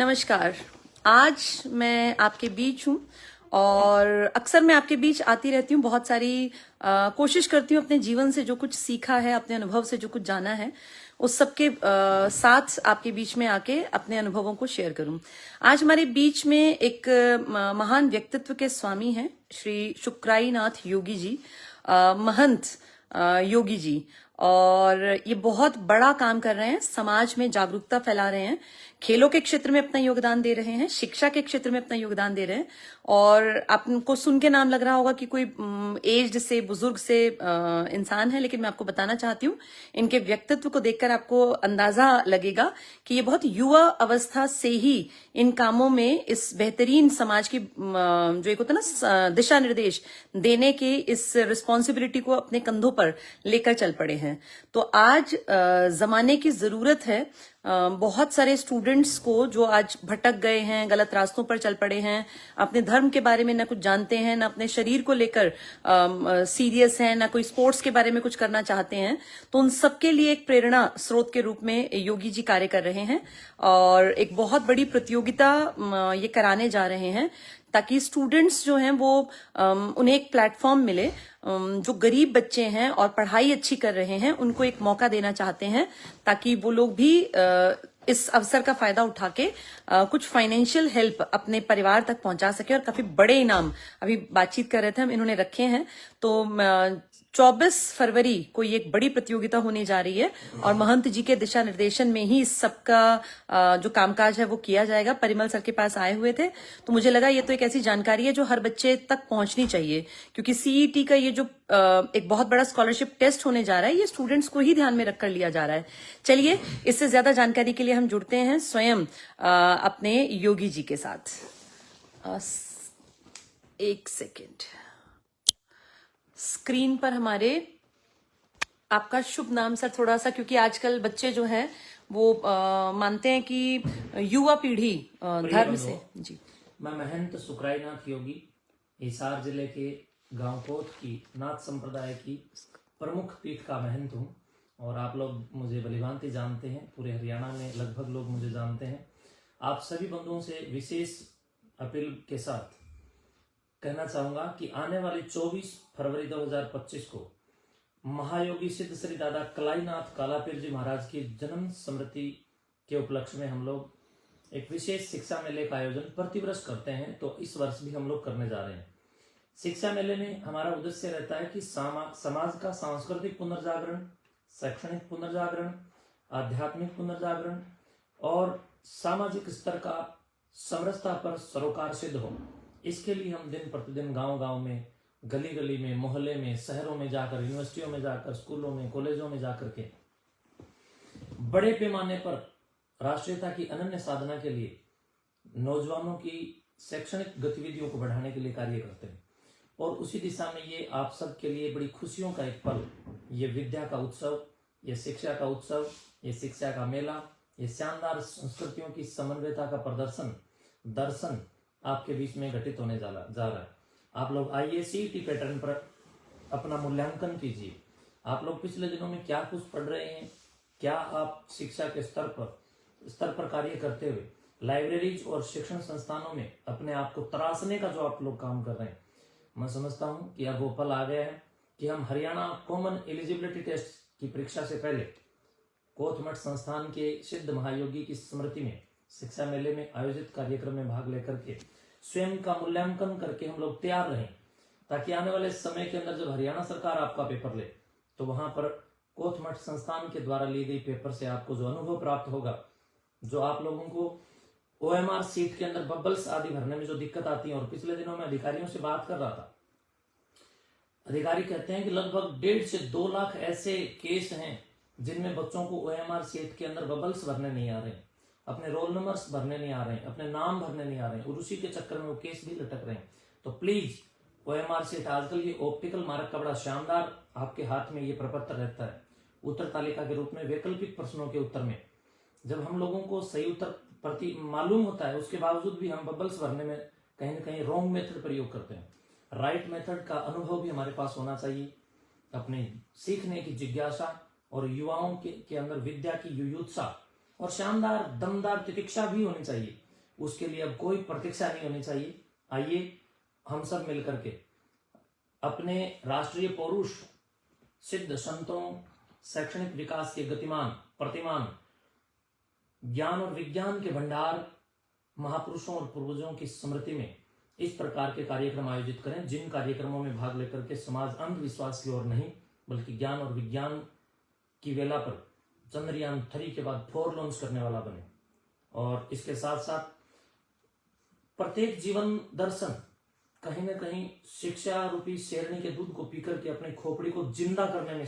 नमस्कार। आज मैं आपके बीच हूँ और अक्सर मैं आपके बीच आती रहती हूँ। बहुत सारी कोशिश करती हूँ अपने जीवन से जो कुछ सीखा है, अपने अनुभव से जो कुछ जाना है, उस सबके साथ आपके बीच में आके अपने अनुभवों को शेयर करूं। आज हमारे बीच में एक महान व्यक्तित्व के स्वामी हैं, श्री शुक्राईनाथ योगी जी, महंत योगी जी। और ये बहुत बड़ा काम कर रहे हैं, समाज में जागरूकता फैला रहे हैं, खेलों के क्षेत्र में अपना योगदान दे रहे हैं, शिक्षा के क्षेत्र में अपना योगदान दे रहे हैं। और आपको सुन के नाम लग रहा होगा कि कोई एज्ड से, बुजुर्ग से इंसान है, लेकिन मैं आपको बताना चाहती हूँ, इनके व्यक्तित्व को देखकर आपको अंदाजा लगेगा कि ये बहुत युवा अवस्था से ही इन कामों में, इस बेहतरीन समाज की जो एक होता है ना दिशा निर्देश देने के, इस रिस्पॉन्सिबिलिटी को अपने कंधों पर लेकर चल पड़े हैं। तो आज जमाने की जरूरत है बहुत सारे स्टूडेंट्स को जो आज भटक गए हैं, गलत रास्तों पर चल पड़े हैं, अपने धर्म के बारे में ना कुछ जानते हैं, ना अपने शरीर को लेकर सीरियस हैं, ना कोई स्पोर्ट्स के बारे में कुछ करना चाहते हैं। तो उन सबके लिए एक प्रेरणा स्रोत के रूप में योगी जी कार्य कर रहे हैं और एक बहुत बड़ी प्रतियोगिता ये कराने जा रहे हैं ताकि स्टूडेंट्स जो हैं वो उन्हें एक प्लेटफॉर्म मिले। जो गरीब बच्चे हैं और पढ़ाई अच्छी कर रहे हैं, उनको एक मौका देना चाहते हैं ताकि वो लोग भी इस अवसर का फायदा उठा के कुछ फाइनेंशियल हेल्प अपने परिवार तक पहुंचा सके। और काफी बड़े इनाम अभी बातचीत कर रहे थे हम, इन्होंने रखे हैं। तो 24 फरवरी को ये एक बड़ी प्रतियोगिता होने जा रही है और महंत जी के दिशा निर्देशन में ही इस सबका जो कामकाज है वो किया जाएगा। परिमल सर के पास आए हुए थे तो मुझे लगा ये तो एक ऐसी जानकारी है जो हर बच्चे तक पहुंचनी चाहिए, क्योंकि सीईटी का ये जो एक बहुत बड़ा स्कॉलरशिप टेस्ट होने जा रहा है, ये स्टूडेंट्स को ही ध्यान में रखकर लिया जा रहा है। चलिए, इससे ज्यादा जानकारी के लिए हम जुड़ते हैं स्वयं अपने योगी जी के साथ। एक सेकेंड, स्क्रीन पर हमारे आपका शुभ नाम सर थोड़ा सा, क्योंकि आजकल बच्चे जो हैं वो मानते हैं कि युवा पीढ़ी धर्म से। जी, मैं महंत शुक्राईनाथ योगी हिसार जिले के गांव कोट की नाथ संप्रदाय की प्रमुख पीठ का महंत हूं और आप लोग मुझे भलीभांति जानते हैं। पूरे हरियाणा में लगभग लोग मुझे जानते हैं। आप सभी बंधुओं से विशेष अपील के साथ कहना चाहूंगा कि आने वाली 24 फरवरी 2025 को महायोगी सिद्ध श्री दादा कलाईनाथ कालापीर जी महाराज की जन्म स्मृति के उपलक्ष्य में हम लोग एक विशेष शिक्षा मेले का आयोजन प्रतिवर्ष करते हैं। तो इस वर्ष भी हम लोग करने जा रहे हैं। शिक्षा मेले में हमारा उद्देश्य रहता है कि समाज का सांस्कृतिक पुनर्जागरण, शैक्षणिक पुनर्जागरण, आध्यात्मिक पुनर्जागरण और सामाजिक स्तर का समरसता पर सरोकार सिद्ध हो। इसके लिए हम दिन प्रतिदिन गांव-गांव में, गली गली में, मोहल्ले में, शहरों में जाकर, यूनिवर्सिटियों में जाकर, स्कूलों में, कॉलेजों में जाकर के बड़े पैमाने पर राष्ट्रीयता की अनन्य साधना के लिए नौजवानों की शैक्षणिक गतिविधियों को बढ़ाने के लिए कार्य करते हैं। और उसी दिशा में ये आप सब के लिए बड़ी खुशियों का एक पल, ये विद्या का उत्सव, ये शिक्षा का उत्सव, ये शिक्षा का मेला, ये शानदार संस्कृतियों की समन्वयता का दर्शन आपके बीच में घटित होने जा रहा है। आप लोग आइए, सीईटी पैटर्न पर अपना मूल्यांकन कीजिए। आप लोग पिछले दिनों में क्या कुछ पढ़ रहे हैं, क्या आप शिक्षा के स्तर पर कार्य करते हुए लाइब्रेरीज और शिक्षण संस्थानों में अपने आप को तराशने का जो आप लोग काम कर रहे हैं, मैं समझता हूं कि अब वो पल आ गया है कि हम हरियाणा कॉमन एलिजिबिलिटी टेस्ट की परीक्षा से पहले कोटमठ संस्थान के सिद्ध महायोगी की स्मृति में शिक्षा मेले में आयोजित कार्यक्रम में भाग लेकर के स्वयं का मूल्यांकन करके हम लोग तैयार रहें, ताकि आने वाले समय के अंदर जब हरियाणा सरकार आपका पेपर ले तो वहां पर कोटमठ संस्थान के द्वारा ली गई पेपर से आपको जो अनुभव प्राप्त होगा, जो आप लोगों को ओएमआर सीट के अंदर बबल्स आदि भरने में जो दिक्कत आती है। और पिछले दिनों में अधिकारियों से बात कर रहा था, अधिकारी कहते हैं कि लगभग 1.5 से 2 लाख ऐसे केस हैं जिनमें बच्चों को ओएमआर सीट के अंदर बबल्स भरने नहीं आ रहे, अपने रोल नंबर्स भरने नहीं आ रहे हैं, अपने नाम भरने नहीं आ रहे हैं, और उसी के चक्कर में वो केस भी लटक रहे हैं। तो प्लीज ओएमआर सीट, आजकल ये ऑप्टिकल मार्क का बड़ा शानदार आपके हाथ में ये प्रपत्र रहता है उत्तर तालिका के रूप में, वैकल्पिक प्रश्नों के उत्तर में जब हम लोगों को सही उत्तर प्रति मालूम होता है, उसके बावजूद भी हम बबल्स भरने में कहीं ना कहीं रॉन्ग मेथड प्रयोग करते हैं। राइट मेथड का अनुभव भी हमारे पास होना चाहिए, अपने सीखने की जिज्ञासा और युवाओं के अंदर विद्या की युयुत्सा और शानदार दमदार तितिक्षा भी होनी चाहिए। उसके लिए अब कोई प्रतीक्षा नहीं होनी चाहिए। आइए हम सब मिलकर के अपने राष्ट्रीय पौरुष, सिद्ध संतों, शैक्षणिक विकास के गतिमान, प्रतिमान, ज्ञान और विज्ञान के भंडार, महापुरुषों और पूर्वजों की स्मृति में इस प्रकार के कार्यक्रम आयोजित करें, जिन कार्यक्रमों में भाग लेकर के समाज अंधविश्वास की ओर नहीं बल्कि ज्ञान और विज्ञान की वेला पर चंद्रयान 3 के बाद 4 लॉन्च करने वाला बने। और इसके साथ साथ प्रत्येक जीवन दर्शन कहीं ना कहीं शिक्षा रूपी शेरनी के दूध को पीकर के अपने खोपड़ी को जिंदा करने में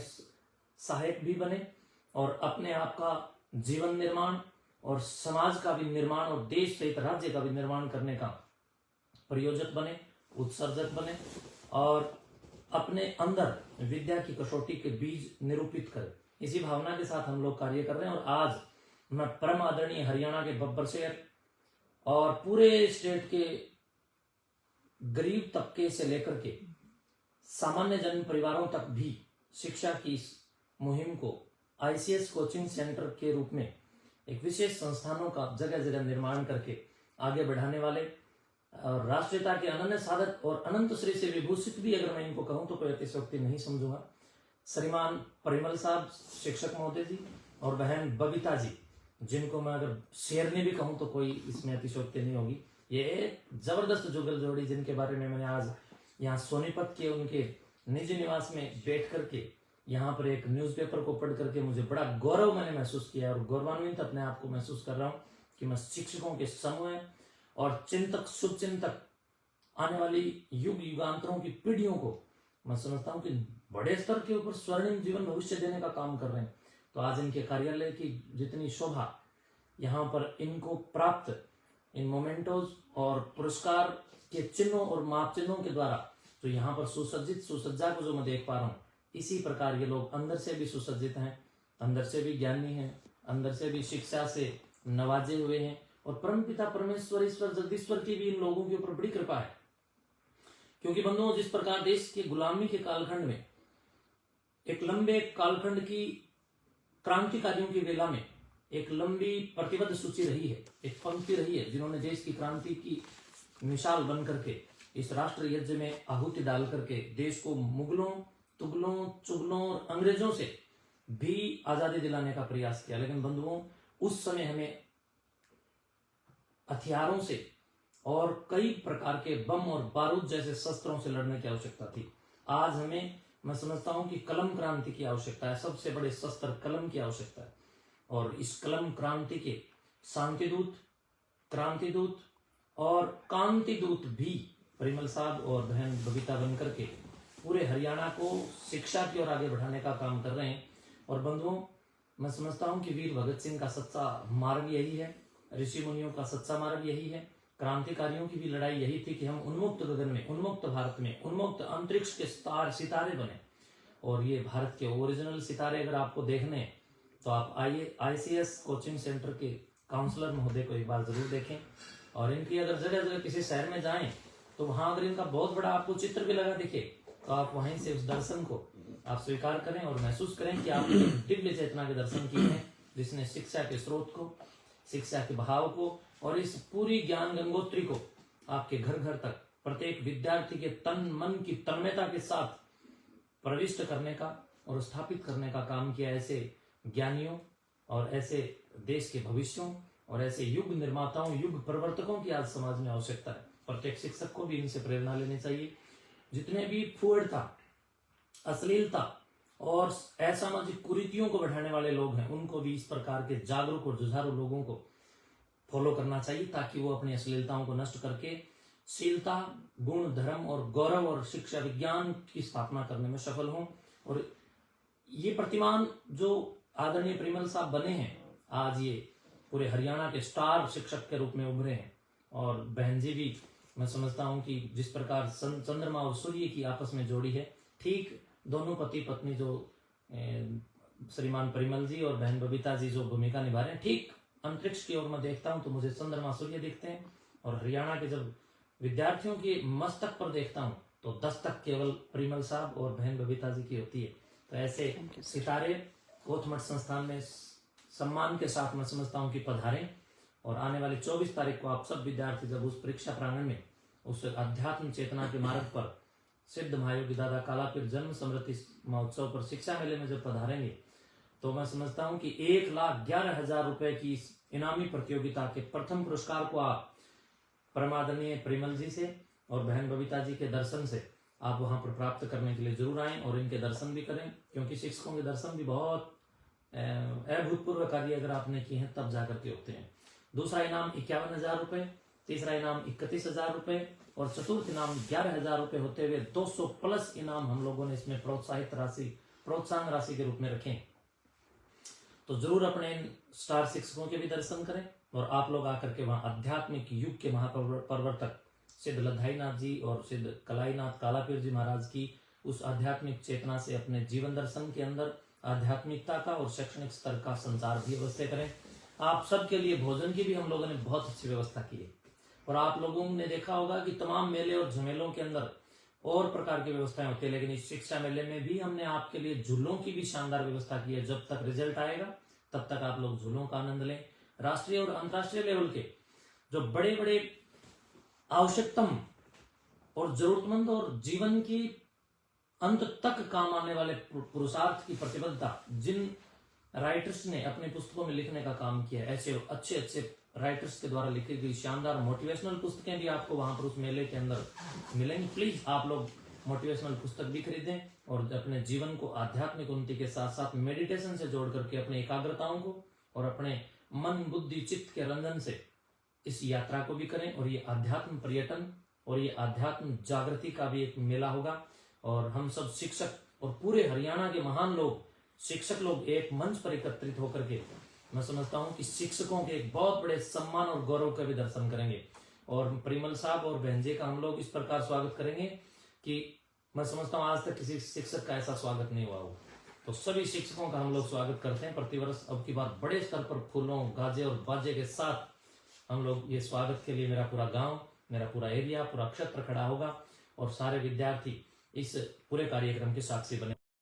सहायक भी बने और अपने आप का जीवन निर्माण और समाज का भी निर्माण और देश सहित राज्य का भी निर्माण करने का प्रयोजक बने, उत्सर्जक बने और अपने अंदर विद्या की कसौटी के बीज निरूपित करें। इसी भावना के साथ हम लोग कार्य कर रहे हैं। और आज मैं परम आदरणीय हरियाणा के बब्बर शहर और पूरे स्टेट के गरीब तबके से लेकर के सामान्य जन परिवारों तक भी शिक्षा की इस मुहिम को ICS कोचिंग सेंटर के रूप में एक विशेष संस्थानों का जगह जगह निर्माण करके आगे बढ़ाने वाले और राष्ट्रीयता के अनन्य साधक और अनंत श्री से विभूषित भी अगर मैं इनको कहूं तो कोई अतिशयोक्ति नहीं समझूंगा, श्रीमान परिमल साहब शिक्षक महोदय जी और बहन बबीता जी, जिनको मैं अगर शेरनी भी कहूं तो कोई इसमें अतिशयोक्ति नहीं होगी। ये जबरदस्त जुगल जोड़ी जिनके बारे में मैंने आज यहाँ सोनीपत के उनके निजी निवास में बैठ करके यहाँ पर एक न्यूज़पेपर को पढ़ करके मुझे बड़ा गौरव मैंने महसूस किया और गौरवान्वित अपने आप को महसूस कर रहा हूँ कि मैं शिक्षकों के समूह और चिंतक, शुभचिंतक, आने वाली युग युगांतरों की पीढ़ियों को मैं समझता हूँ कि बड़े स्तर के ऊपर स्वर्णिम जीवन भविष्य देने का काम कर रहे हैं। तो आज इनके कार्यालय की जितनी शोभा, यहाँ पर इनको प्राप्त इन मोमेंटोज और पुरस्कार के चिन्हों और माप चिन्हों के द्वारा जो यहाँ पर सुसज्जित सुसज्जा को जो मैं देख पा रहा हूँ, इसी प्रकार ये लोग अंदर से भी सुसज्जित हैं, अंदर से भी ज्ञानी हैं, अंदर से भी शिक्षा से नवाजे हुए हैं और परम पिता परमेश्वर ईश्वर जगदीश्वर की भी इन लोगों के ऊपर बड़ी कृपा है। क्योंकि बंधुओं, जिस प्रकार देश के गुलामी के कालखंड में एक लंबे कालखंड की क्रांतिकारियों की वेला में एक लंबी प्रतिबद्ध सूची रही है, एक पंक्ति रही है, जिन्होंने देश की क्रांति की मिसाल बन करके इस राष्ट्र यज्ञ में आहुति डाल करके देश को मुगलों, तुगलों, चुगलों और अंग्रेजों से भी आजादी दिलाने का प्रयास किया। लेकिन बंधुओं, उस समय हमें हथियारों से और कई प्रकार के बम और बारूद जैसे शस्त्रों से लड़ने की आवश्यकता थी। आज हमें, मैं समझता हूं कि कलम क्रांति की आवश्यकता है। सबसे बड़े शस्त्र कलम की आवश्यकता है और इस कलम क्रांति के शांतिदूत, क्रांतिदूत और कांतिदूत भी परिमल साहब और बहन बबीता बनकर के पूरे हरियाणा को शिक्षा की ओर आगे बढ़ाने का काम कर रहे हैं। और बंधुओं, मैं समझता हूं कि वीर भगत सिंह का सच्चा मार्ग यही है, ऋषि मुनियों का सच्चा मार्ग यही है, क्रांतिकारियों की भी लड़ाई यही थी कि हम उन्मुक्त गगन में, उन्मुक्त भारत में, उन्मुक्त अंतरिक्ष के सितारे बने। और ये भारत के ओरिजिनल सितारे अगर आपको देखने हैं तो आप आइए ICS कोचिंग सेंटर के काउंसलर महोदय को एक बार जरूर देखें। और इनकी अगर जगह जगह किसी शहर में जाएं तो वहां अगर इनका बहुत बड़ा आपको चित्र भी लगा दिखे तो आप वहीं से उस दर्शन को आप स्वीकार करें और महसूस करें कि आपने दिव्य चेतना के दर्शन किए हैं, जिसने शिक्षा के स्रोत को, शिक्षा के भाव को और इस पूरी ज्ञान गंगोत्री को आपके घर घर तक प्रत्येक विद्यार्थी के तन मन की तन्मयता के साथ प्रविष्ट करने का और स्थापित करने का काम किया। ऐसे ज्ञानियों और ऐसे देश के भविष्यों और ऐसे युग निर्माताओं, युग प्रवर्तकों की आज समाज में आवश्यकता है। प्रत्येक शिक्षक को भी इनसे प्रेरणा लेनी चाहिए। जितने भी फुहड़ता, अश्लीलता और असामाजिक कुरीतियों को बढ़ाने वाले लोग हैं, उनको भी इस प्रकार के जागरूक और जुझारू लोगों को फॉलो करना चाहिए ताकि वो अपनी अश्लीलताओं को नष्ट करके शीलता, गुण, धर्म और गौरव और शिक्षा विज्ञान की स्थापना करने में सफल हों। और ये प्रतिमान जो आदरणीय परिमल साहब बने हैं, आज ये पूरे हरियाणा के स्टार शिक्षक के रूप में उभरे हैं। और बहन जी भी, मैं समझता हूं कि जिस प्रकार चंद्रमा और सूर्य की आपस में जोड़ी है, ठीक दोनों पति पत्नी जो श्रीमान परिमल जी और बहन बबीता जी जो भूमिका निभा रहे हैं, ठीक अंतरिक्ष की ओर मैं देखता हूं तो मुझे चंद्रमा सूर्य दिखते हैं। और हरियाणा के जब विद्यार्थियों के मस्तक पर देखता हूं तो दस्तक केवल परिमल साहब और बहन बबीता जी की होती है। तो ऐसे सितारे कोथमठ संस्थान में सम्मान के साथ मैं समझता हूं कि पधारें और आने वाली 24 तारीख को आप सब विद्यार्थी जब उस परीक्षा प्रांगण में उस अध्यात्म चेतना के मार्ग पर सिद्ध महायोगी दादा कालापीर जन्म स्मृति महोत्सव पर शिक्षा मेले में जब पधारेंगे, तो मैं समझता हूं कि 1,11,000 रुपए की इस इनामी प्रतियोगिता के प्रथम पुरस्कार को आप परमादरणीय परिमल जी से और बहन बबीता जी के दर्शन से आप वहां पर प्राप्त करने के लिए जरूर आएं और इनके दर्शन भी करें, क्योंकि शिक्षकों के दर्शन भी बहुत अभूतपूर्व कार्य अगर आपने किए हैं तब जाकर के होते हैं। दूसरा इनाम 51,000 रुपए, तीसरा इनाम 31,000 रुपए और चतुर्थ इनाम 11,000 रुपए होते हुए 200 प्लस इनाम हम लोगों ने इसमें प्रोत्साहन राशि के रूप में रखे। तो जरूर अपने इन स्टार शिक्षकों के भी दर्शन करें और आप लोग आकर के वहां आध्यात्मिक युग के महाप्रवर्तक सिद्ध लद्दाईनाथ जी और सिद्ध कलाईनाथ कालापीर जी महाराज की उस आध्यात्मिक चेतना से अपने जीवन दर्शन के अंदर आध्यात्मिकता का और शैक्षणिक स्तर का संचार भी अवश्य करें। आप सबके लिए भोजन की भी हम लोगों ने बहुत अच्छी व्यवस्था की है और आप लोगों ने देखा होगा कि तमाम मेले और झमेलों के अंदर और प्रकार की व्यवस्थाएं होती है, लेकिन इस शिक्षा मेले में भी हमने आपके लिए झूलों की भी शानदार व्यवस्था की है। जब तक रिजल्ट आएगा तब तक आप लोग झूलों का आनंद लें। राष्ट्रीय और अंतर्राष्ट्रीय लेवल के जो बड़े बड़े आवश्यकतम और जरूरतमंद और जीवन की अंत तक काम आने वाले पुरुषार्थ की प्रतिबद्धता जिन राइटर्स ने अपनी पुस्तकों में लिखने का काम किया है, ऐसे अच्छे अच्छे राइटर्स के द्वारा लिखी गई शानदार मोटिवेशनल पुस्तकें भी आपको वहां पर उस मेले के अंदर मिलेंगी। प्लीज आप लोग मोटिवेशनल पुस्तक भी खरीदें और अपने जीवन को आध्यात्मिक उन्नति के साथ साथ मेडिटेशन से जोड़ करके अपने एकाग्रताओं को और अपने मन बुद्धि चित्त के रंजन से इस यात्रा को भी करें। और ये आध्यात्म पर्यटन और ये आध्यात्म जागृति का भी एक मेला होगा और हम सब शिक्षक और पूरे हरियाणा के महान लोग शिक्षक लोग एक मंच पर एकत्रित होकर के मैं समझता हूं कि शिक्षकों के एक बहुत बड़े सम्मान और गौरव का भी दर्शन करेंगे। और परिमल साहब और बहन जी का हम लोग इस प्रकार स्वागत करेंगे कि मैं समझता हूं आज तक किसी शिक्षक का ऐसा स्वागत नहीं हुआ हो। तो सभी शिक्षकों का हम लोग स्वागत करते हैं प्रतिवर्ष। अब की बार बड़े स्तर पर फूलों गाजे और बाजे के साथ हम लोग ये स्वागत के लिए मेरा पूरा गांव, मेरा पूरा एरिया, पूरा क्षेत्र खड़ा होगा और सारे विद्यार्थी इस पूरे कार्यक्रम के साक्षी बने।